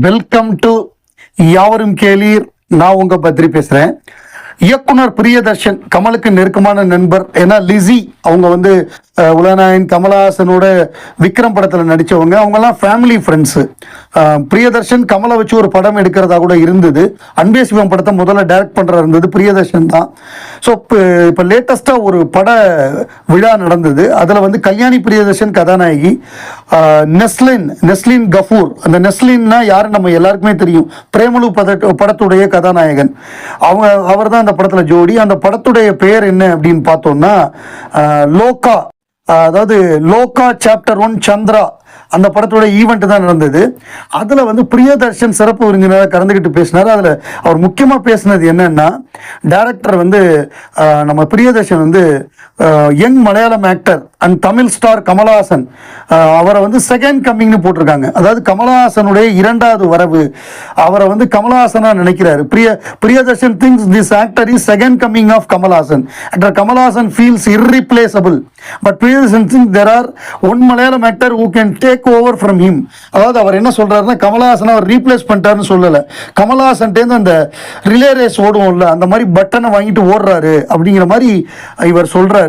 Welcome to யாவரும் கேளீர். நான் உங்க பத்ரி பேசுறேன். இயக்குனர் பிரியதர்ஷன் கமலுக்கு நெருக்கமான நண்பர். ஏன்னா லிசி அவங்க வந்து உலகநாயகன் கமலஹாசனோட விக்ரம் படத்தில் நடித்தவங்க. அவங்கெல்லாம் ஃபேமிலி ஃப்ரெண்ட்ஸு. பிரியதர்ஷன் கமலை வச்சு ஒரு படம் எடுக்கிறதா கூட இருந்தது. அன்பே சிவம் படத்தை முதல்ல டைரக்ட் பண்ணுற இருந்தது பிரியதர்ஷன் தான். ஸோ இப்போ லேட்டஸ்ட்டாக ஒரு பட விழா நடந்தது. அதில் வந்து கல்யாணி பிரியதர்ஷன் கதாநாயகி, நெஸ்லின் கஃபூர். அந்த நெஸ்லின்னா யார் நம்ம எல்லாருக்குமே தெரியும், பிரேமலு படத்துடைய கதாநாயகன். அவர் தான் அந்த படத்தில் ஜோடி. அந்த படத்துடைய பெயர் என்ன அப்படின்னு பார்த்தோம்னா லோகா, அதாவது லோகா சாப்டர் 1 சந்திரா. அந்த படத்தோட ஈவெண்ட் தான் நடந்தது. அதில் வந்து பிரியதர்ஷன் சிறப்பு விருந்தினராக கலந்துக்கிட்டு பேசினார். அதில் அவர் முக்கியமாக பேசினது என்னன்னா, டைரக்டர் வந்து நம்ம பிரியதர்ஷன் வந்து young Malayalam actor and Tamil star Kamal Haasan, அவரை வந்து செகண்ட் கம்மிங்னு போட்டிருக்காங்க. அதாவது கமலஹாசனுடைய இரண்டாவது வரவு. அவரை வந்து கமலஹாசனாக நினைக்கிறாரு. Priyadarshan thinks this actor is second coming of Kamal Haasan. Actor Kamal Haasan feels irreplaceable, but Priyadarshan thinks there are one Malayalam actor who can take over from him. அதாவது அவர் என்ன சொல்றாருன்னா, கமலஹாசன் அவர் ரீப்ளேஸ் பண்ணிட்டாருன்னு சொல்லலை. கமலஹாசன்டேருந்து அந்த ரிலே ரேஸ் ஓடுவோம்ல, அந்த மாதிரி பட்டனை வாங்கிட்டு ஓடுறாரு அப்படிங்கிற மாதிரி இவர் சொல்றாரு.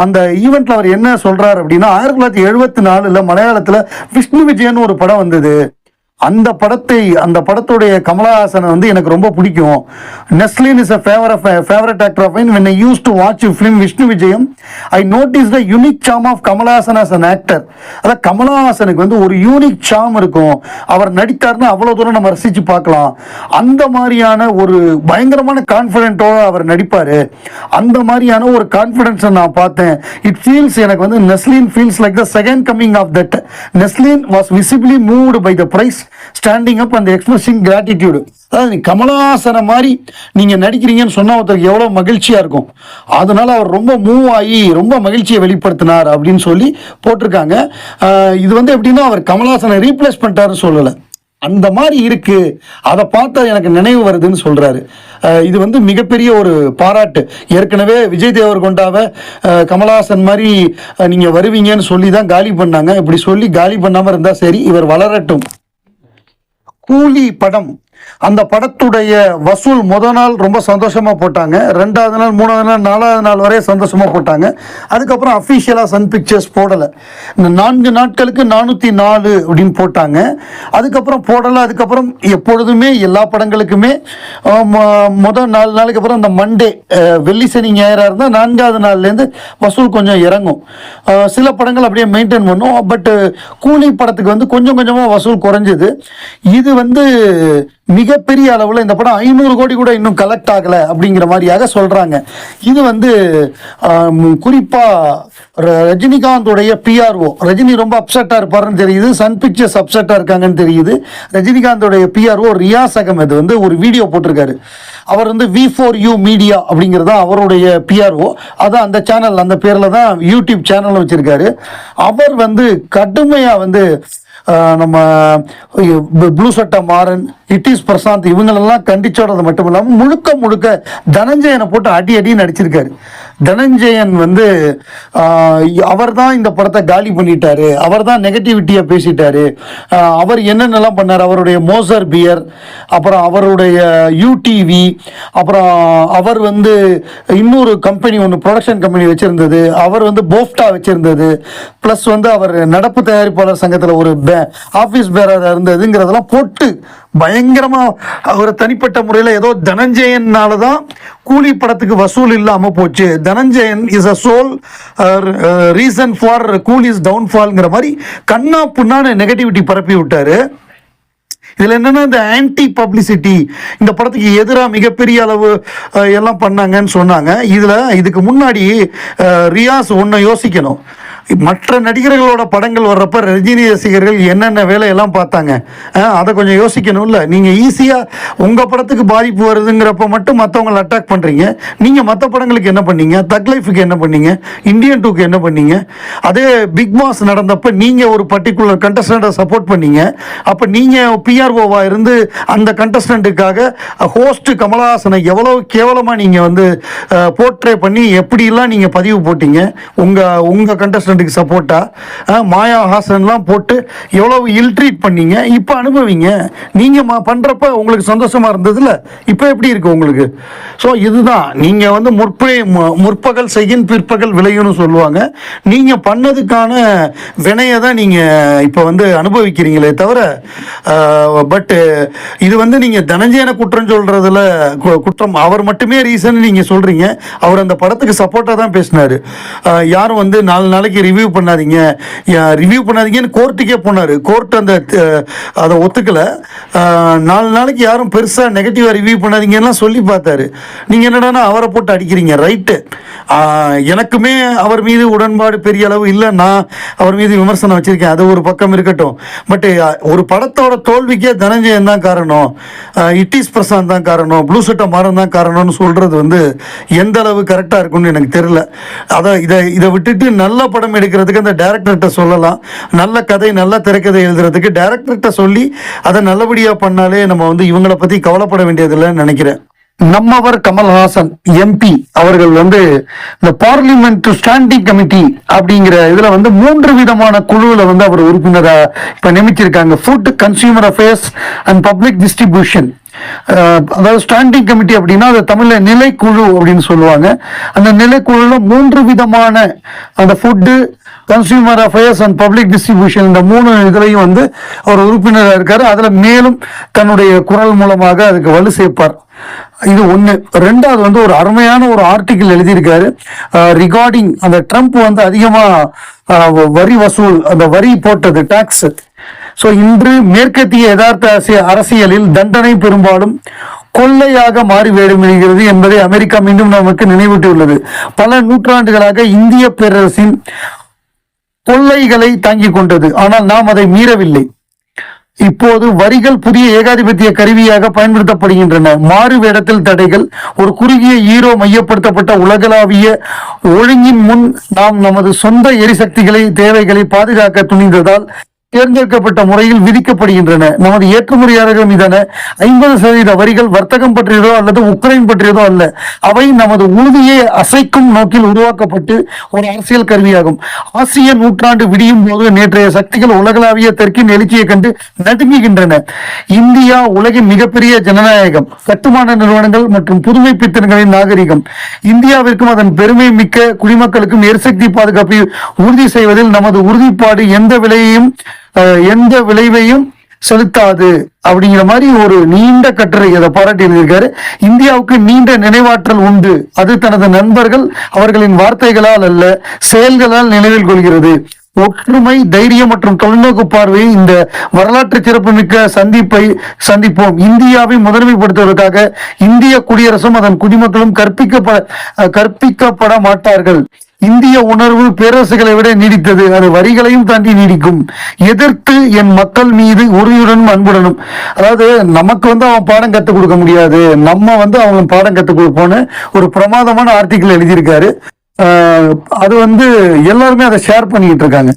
அந்த ஈவெண்ட்ல அவர் என்ன சொல்றாரு அப்படின்னா, 1974 மலையாளத்தில் விஷ்ணு விஜயன் ஒரு படம் வந்தது. அந்த படத்துடைய கமலஹாசனை வந்து எனக்கு ரொம்ப பிடிக்கும். நெஸ்லின் is a favorite actor of mine. When I used to watch film Vishnu விஜயம், I noticed the unique charm of Kamal Haasan as an actor. அதாவது கமலஹாசனுக்கு வந்து ஒரு யூனிக் சார்ம் இருக்கும். அவர் நடித்தார்னா அவ்வளோ தூரம் நம்ம ரசித்து பார்க்கலாம். அந்த மாதிரியான ஒரு பயங்கரமான கான்ஃபிடென்ட்டோட அவர் நடிப்பார். அந்த மாதிரியான ஒரு கான்ஃபிடென்ஸை நான் பார்த்தேன். இட் ஃபீல்ஸ், எனக்கு வந்து Neslin feels like the second coming of that. Neslin was visibly moved by the prize, standing up and expressing gratitude. அதாவது கமலஹாசனை மாதிரி நீங்கள் நடிக்கிறீங்கன்னு சொன்னால் ஒருத்தருக்கு எவ்வளோ மகிழ்ச்சியாக இருக்கும். அதனால அவர் ரொம்ப மூவ் ஆகி ரொம்ப மகிழ்ச்சியை வெளிப்படுத்தினார் அப்படின்னு சொல்லி போட்டிருக்காங்க. இது வந்து எப்படின்னா, அவர் கமலஹாசனை ரீப்ளேஸ் பண்ணிட்டாருன்னு சொல்லலை, அந்த மாதிரி இருக்கு. அதை பார்த்தா எனக்கு நினைவு வருதுன்னு சொல்றாரு. இது வந்து மிகப்பெரிய ஒரு பாராட்டு. ஏற்கனவே விஜய் தேவர்கொண்டாவை கமலஹாசன் மாதிரி நீங்க வருவீங்கன்னு சொல்லி தான் காலி பண்ணாங்க. இப்படி சொல்லி காலி பண்ணாம இருந்தா சரி, இவர் வளரட்டும். கூலி படம், அந்த படத்துடைய வசூல் முதல் நாள் ரொம்ப சந்தோஷமாக போட்டாங்க. 2வது நாள், 3வது நாள், 4வது நாள் வரை சந்தோஷமாக போட்டாங்க. அதுக்கப்புறம் அஃபிஷியலாக சன் பிக்சர்ஸ் போடலை. இந்த 4 நாட்களுக்கு 404 அப்படின்னு போட்டாங்க. அதுக்கப்புறம் போடலை. அதுக்கப்புறம் எப்பொழுதுமே எல்லா படங்களுக்குமே முதல் 4 நாளுக்கு அப்புறம் அந்த மண்டே, வெள்ளி சனி ஞாயிறாக இருந்தால் 4வது நாள்லேருந்து வசூல் கொஞ்சம் இறங்கும். சில படங்கள் அப்படியே மெயின்டைன் பண்ணும். பட் கூலி படத்துக்கு வந்து கொஞ்சம் கொஞ்சமாக வசூல் குறைஞ்சிது. இது வந்து மிகப்பெரிய அளவில் இந்த படம் 500 கோடி கூட இன்னும் கலெக்ட் ஆகலை அப்படிங்கிற மாதிரியாக சொல்கிறாங்க. இது வந்து குறிப்பாக ரஜினிகாந்தோடைய பிஆர்ஓ, ரஜினி ரொம்ப அப்செட்டாக இருப்பாருன்னு தெரியுது. சன் பிக்சர்ஸ் அப்செட்டாக இருக்காங்கன்னு தெரியுது. ரஜினிகாந்தோடைய பிஆர்ஓ ரியாஸ் அகமது வந்து ஒரு வீடியோ போட்டிருக்காரு. அவர் வந்து V4U மீடியா அப்படிங்கிறது அவருடைய பிஆர்ஓ. அதான் அந்த சேனல், அந்த பேரில் தான் யூடியூப் சேனல் வச்சுருக்காரு. அவர் வந்து கடுமையாக வந்து நம்ம ப்ளூ சட்டை மாறன், இட்டிஸ் பிரசாந்த் இவங்களெல்லாம் கண்டிச்சோடது மட்டும் இல்லாமல் முழுக்க தனஞ்சயனை போட்டு அடி நடிச்சிருக்காரு. தனஞ்சயன் வந்து அவர் தான் இந்த படத்தை காலி பண்ணிட்டாரு, அவர் தான் நெகட்டிவிட்டியை பேசிட்டாரு. அவர் என்னென்னலாம் பண்ணார், அவருடைய மோசர் பியர், அப்புறம் அவருடைய யூடிவி, அப்புறம் அவர் வந்து இன்னொரு கம்பெனி ஒன்று ப்ரொடக்ஷன் கம்பெனி வச்சுருந்தது, அவர் வந்து போஃப்டா வச்சுருந்தது, ப்ளஸ் வந்து அவர் நடப்பு தயாரிப்பாளர் சங்கத்தில் ஒரு ஆஃபீஸ் பேரராக இருந்ததுங்கிறதெல்லாம் போட்டு பயங்கரமாக ஒரு தனிப்பட்ட முறையில் ஏதோ தனஞ்சயனால தான் கூலி படத்துக்கு வசூல் இல்லாமல் போச்சு, Dhananjayan is a sole reason for Coolie's டவுன்ஃபால்ங்கிற மாதிரி கண்ணா புண்ணான நெகட்டிவிட்டி பரப்பி விட்டாரு. இதில் என்னென்னா, இந்த ஆன்டி பப்ளிசிட்டி இந்த படத்துக்கு எதிராக மிகப்பெரிய அளவு எல்லாம் பண்ணாங்கன்னு சொன்னாங்க. இதுக்கு முன்னாடி ரியாஸ் ஒன்று யோசிக்கணும். மற்ற நடிகர்களோட படங்கள் வர்றப்ப ரஜினி ரசிகர்கள் என்னென்ன வேலையெல்லாம் பார்த்தாங்க, அதை கொஞ்சம் யோசிக்கணும்ல. நீங்கள் ஈஸியாக உங்கள் படத்துக்கு பாதிப்பு வருதுங்கிறப்ப மட்டும் மற்றவங்களை அட்டாக் பண்ணுறீங்க. நீங்கள் மற்ற படங்களுக்கு என்ன பண்ணீங்க, தக் லைஃபுக்கு என்ன பண்ணீங்க, இந்தியன் 2க்கு என்ன பண்ணீங்க, அதே பிக் பாஸ் நடந்தப்போ நீங்கள் ஒரு பர்டிகுலர் கண்டஸ்டண்ட்டை சப்போர்ட் பண்ணீங்க. அப்போ நீங்கள் பிஆர்ஓவாக இருந்து அந்த கண்டஸ்டண்ட்டுக்காக ஹோஸ்ட் கமலஹாசனை எவ்வளோ கேவலமாக நீங்கள் வந்து போர்ட்ரே பண்ணி எப்படிலாம் நீங்கள் பதிவு போட்டீங்க. உங்கள் கண்டஸ்டன்ட் பர்சன்ட்டுக்கு சப்போர்ட்டாக மாயா ஹாசன்லாம் போட்டு எவ்வளவு இல்ட்ரீட் பண்ணீங்க. இப்போ அனுபவிங்க. நீங்கள் பண்ணுறப்ப உங்களுக்கு சந்தோஷமாக இருந்ததில்ல, இப்போ எப்படி இருக்குது உங்களுக்கு? ஸோ இதுதான் நீங்கள் வந்து முற்பகல் செய்யின் பிற்பகல் விளையும்னு சொல்லுவாங்க. நீங்கள் பண்ணதுக்கான வினையை தான் நீங்கள் இப்போ வந்து அனுபவிக்கிறீங்களே தவிர, பட்டு இது வந்து நீங்கள் தனஞ்சயனை குற்றம் சொல்கிறதுல குற்றம் அவர் மட்டுமே ரீசன் நீங்கள் சொல்கிறீங்க. அவர் அந்த படத்துக்கு சப்போர்ட்டாக தான் பேசினார். யாரும் வந்து 4 நாளைக்கு ரிவ்யூ பண்ணாதீங்கன்னு கோர்ட்டுக்கே போனார். கோர்ட் அதை ஒத்துக்கலை. 4 நாளைக்கு யாரும் பெருசாக நெகட்டிவாக ரிவ்யூ பண்ணாதீங்கலாம் சொல்லி பார்த்தாரு. நீங்கள் என்னடானா அவரை போட்டு அடிக்கிறீங்க. ரைட்டு, எனக்குமே அவர் மீது உடன்பாடு பெரிய அளவு இல்லை. நான் அவர் மீது விமர்சனம் வச்சுருக்கேன், அது ஒரு பக்கம் இருக்கட்டும். பட் ஒரு படத்தோட தோல்விக்கே தனஞ்சயன் தான் காரணம், இட் இஸ் பிரசாந்த் தான் காரணம், ப்ளூ சட்டை மாறன் தான் காரணம்னு சொல்கிறது வந்து எந்த அளவு கரெக்டாக இருக்கும்னு எனக்கு தெரியல. இதை விட்டுட்டு நல்ல படம் எடுக்கிறதுக்கு அந்த டைரக்டர்கிட்ட சொல்லலாம். நல்ல கதை, நல்ல திரைக்கதை எழுதுறதுக்கு டைரக்டர்கிட்ட சொல்லி அதை நல்லபடியாக பண்ணாலே நம்ம வந்து இவங்களை பற்றி கவலைப்பட வேண்டியதில்லைன்னு நினைக்கிறேன். நம்மவர் கமல்ஹாசன் எம்பி அவர்கள் வந்து இந்த பார்லிமெண்ட் ஸ்டாண்டிங் கமிட்டி அப்படிங்கிற இதுல வந்து 3 விதமான குழுவில் வந்து அவர் உறுப்பினரா இப்ப நியமிச்சிருக்காங்க. Food, consumer affairs and public distribution. அதாவது ஸ்டாண்டிங் கமிட்டி அப்படின்னா அது தமிழ்ல நிலைக்குழு அப்படின்னு சொல்லுவாங்க. அந்த நிலைக்குழுல 3 விதமான அந்த food, consumer affairs and public distribution, இந்த 3 இதுலையும் வந்து அவர் உறுப்பினராக இருக்காரு. அதுல மேலும் தன்னுடைய குரல் மூலமாக அதுக்கு வலு சேர்ப்பார். இது ஒன்று. ரெண்டாவது வந்து ஒரு அருமையான ஒரு ஆர்டிக்கிள் எழுதியிருக்காரு ரிகார்டிங் அந்த ட்ரம்ப் வந்து அதிகமாக வரி வசூல், அந்த வரி போட்டது, டாக்ஸ். ஸோ இன்று மேற்கத்திய யதார்த்த அரசியலில் தண்டனை பெரும்பாலும் கொள்ளையாக மாறி வேடமிடுகிறது என்பதை அமெரிக்கா மீண்டும் நமக்கு நினைவூட்டியுள்ளது. பல நூற்றாண்டுகளாக இந்திய பேரரசின் கொள்ளைகளை தாங்கிக் கொண்டது, ஆனால் நாம் அதை மீறவில்லை. இப்போது வரிகள் புதிய ஏகாதிபத்திய கருவியாக பயன்படுத்தப்படுகின்றன. மாறு வேடத்தில் தடைகள். ஒரு குறுகிய ஈரோ மையப்படுத்தப்பட்ட உலகளாவிய ஒழுங்கின் முன் நாம் நமது சொந்த எரிசக்திகளை தேவைகளை பாதுகாக்க துணிந்ததால் தேர்ந்தெடுக்கப்பட்ட முறையில் விதிக்கப்படுகின்றன. நமது ஏற்றுமதியாளர்கள் மீதான 50% வரிகள் வர்த்தகம் பற்றியதோ அல்லது உக்ரைன் பற்றியதோ அல்ல. அவை நமது உறுதியை அசைக்கும் நோக்கில் உருவாக்கப்பட்டு ஒரு அரசியல் கருவியாகும். ஆசிய நூற்றாண்டு விடியும் போது நேற்றைய சக்திகள் உலகளாவிய தெற்கின் எழுச்சியை கண்டு நடுங்குகின்றன. இந்தியா உலகின் மிகப்பெரிய ஜனநாயகம், கட்டுமான நிறுவனங்கள் மற்றும் புதுமை பித்தன்களின் நாகரிகம். இந்தியாவிற்கும் அதன் பெருமை மிக்க குடிமக்களுக்கும் எரிசக்தி பாதுகாப்பை உறுதி செய்வதில் நமது உறுதிப்பாடு எந்த விளைவையும் செலுத்தாது அப்படிங்கிற மாதிரி ஒரு நீண்ட கட்டுரை அதை பாராட்டி எழுதியிருக்காரு. இந்தியாவுக்கு நீண்ட நினைவாற்றல் உண்டு. அது தனது நண்பர்கள் அவர்களின் வார்த்தைகளால் அல்ல, செயல்களால் நினைவில் கொள்கிறது. ஒற்றுமை, தைரியம் மற்றும் தொலைநோக்கு பார்வையை இந்த வரலாற்று சிறப்புமிக்க சந்திப்போம். இந்தியாவை முதன்மைப்படுத்துவதற்காக இந்திய குடியரசும் அதன் குடிமக்களும் கற்பிக்கப்பட மாட்டார்கள். இந்திய உணர்வு பேரரசுகளை விட நீடித்தது, அது வரிகளையும் தாண்டி நீடிக்கும். எதிர்த்து என் மக்கள் மீது உறுதியுடனும் அன்புடனும். அதாவது நமக்கு வந்து அவன் பாடம் கற்றுக் கொடுக்க முடியாது, நம்ம வந்து அவங்க பாடம் கற்றுக் கொடுப்போன்னு ஒரு பிரமாதமான ஆர்டிக்கிள் எழுதியிருக்காரு. அது வந்து எல்லாருமே அதை ஷேர் பண்ணிட்டு இருக்காங்க.